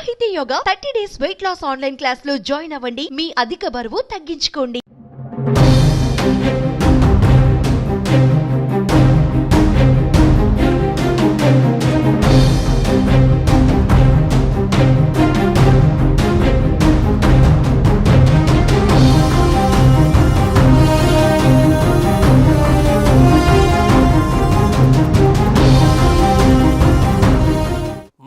సాహితీ yoga 30 days weight loss online class లో join అవ్వండి. మీ అధిక బరువు తగ్గించుకోండి.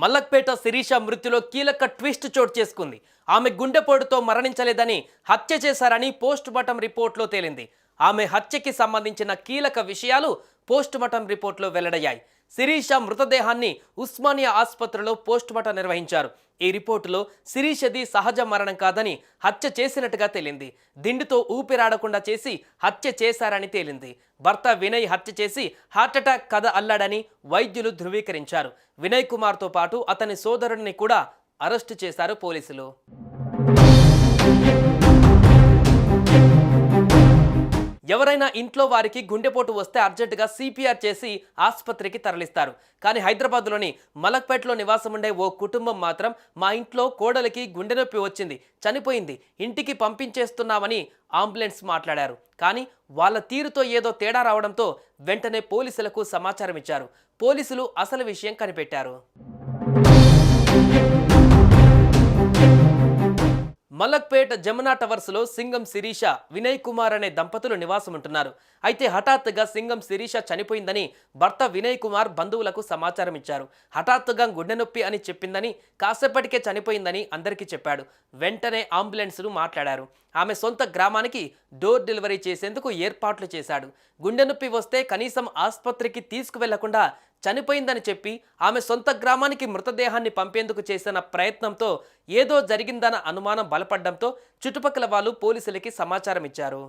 మలక్పేట శిరీష మృత్యులో కీలక ట్విస్ట్ చోటు చేసుకుంది. ఆమె గుండెపోటుతో మరణించలేదని, హత్య చేశారని పోస్టుమార్టం రిపోర్ట్లో తేలింది. ఆమె హత్యకి సంబంధించిన కీలక విషయాలు పోస్టుమార్టం రిపోర్ట్లో వెల్లడయ్యాయి. శిరీష మృతదేహాన్ని ఉస్మానియా ఆసుపత్రిలో పోస్టుమార్టం నిర్వహించారు. ఈ రిపోర్టులో శిరీషది సహజ మరణం కాదని, హత్య చేసినట్టుగా తేలింది. దిండుతో ఊపిరాడకుండా చేసి హత్య చేశారని తేలింది. భర్త వినయ్ హత్య చేసి హార్ట్అటాక్ కథ అల్లాడని వైద్యులు ధృవీకరించారు. వినయ్ కుమార్తో పాటు అతని సోదరుడిని కూడా అరెస్టు చేశారు పోలీసులు. ఎవరైనా ఇంట్లో వారికి గుండెపోటు వస్తే అర్జెంటుగా సిపిఆర్ చేసి ఆసుపత్రికి తరలిస్తారు. కానీ హైదరాబాద్లోని మలక్పేటలో నివాసం ఉండే ఓ కుటుంబం మాత్రం, మా ఇంట్లో కోడలికి గుండె నొప్పి వచ్చింది, చనిపోయింది, ఇంటికి పంపించేస్తున్నామని అంబులెన్స్ మాట్లాడారు. కానీ వాళ్ళ తీరుతో ఏదో తేడా రావడంతో వెంటనే పోలీసులకు సమాచారం ఇచ్చారు. పోలీసులు అసలు విషయం కనిపెట్టారు. మలక్పేట్ జమునా టవర్స్లో సింగం శిరీష, వినయ్ కుమార్ అనే దంపతులు నివాసం ఉంటున్నారు. అయితే హఠాత్తుగా సింగం శిరీష చనిపోయిందని భర్త వినయ్ కుమార్ బంధువులకు సమాచారం ఇచ్చారు. హఠాత్తుగా గుండె నొప్పి అని చెప్పిందని, కాసేపటికే చనిపోయిందని అందరికీ చెప్పాడు. వెంటనే అంబులెన్స్ను మాట్లాడారు. ఆమె సొంత గ్రామానికి డోర్ డెలివరీ చేసేందుకు ఏర్పాట్లు చేశాడు. గుండె నొప్పి వస్తే కనీసం ఆసుపత్రికి తీసుకువెళ్లకుండా చనిపోయిందని చెప్పి ఆమె సొంత గ్రామానికి మృతదేహాన్ని పంపేందుకు చేసిన ప్రయత్నంతో ఏదో జరిగిందన్న అనుమానం బలపడడంతో చుట్టుపక్కల వాళ్ళు పోలీసులకి సమాచారం ఇచ్చారు.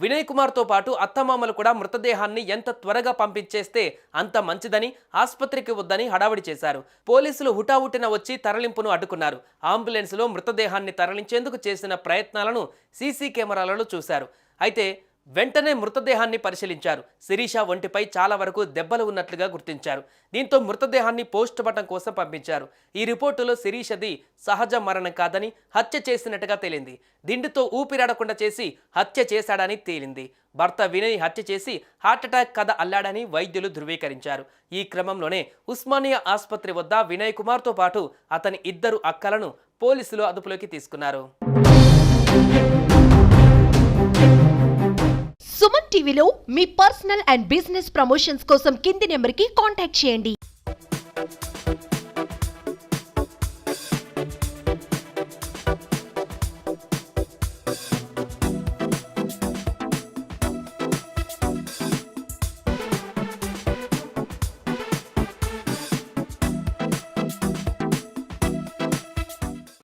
వినయ్ కుమార్తో పాటు అత్తమామలు కూడా మృతదేహాన్ని ఎంత త్వరగా పంపించేస్తే అంత మంచిదని, ఆసుపత్రికి వద్దని హడావిడి చేశారు. పోలీసులు హుటాహుటిన వచ్చి తరలింపును అడ్డుకున్నారు. అంబులెన్స్లో మృతదేహాన్ని తరలించేందుకు చేసిన ప్రయత్నాలను సీసీ కెమెరాలలో చూశారు. అయితే వెంటనే మృతదేహాన్ని పరిశీలించారు. శిరీష ఒంటిపై చాలా వరకు దెబ్బలు ఉన్నట్లుగా గుర్తించారు. దీంతో మృతదేహాన్ని పోస్టుమార్టం కోసం పంపించారు. ఈ రిపోర్టులో శిరీషది సహజ మరణం కాదని, హత్య చేసినట్టుగా తేలింది. దిండుతో ఊపిరాడకుండా చేసి హత్య చేశాడని తేలింది. భర్త వినయ్ హత్య చేసి హార్ట్అటాక్ కథ అల్లాడని వైద్యులు ధృవీకరించారు. ఈ క్రమంలోనే ఉస్మానియా ఆసుపత్రి వద్ద వినయ్ కుమార్తో పాటు అతని ఇద్దరు అక్కలను పోలీసులు అదుపులోకి తీసుకున్నారు. సుమన్ టీవీలో మీ పర్సనల్ అండ్ బిజినెస్ ప్రమోషన్స్ కోసం కింది నెంబర్కి కాంటాక్ట్ చేయండి.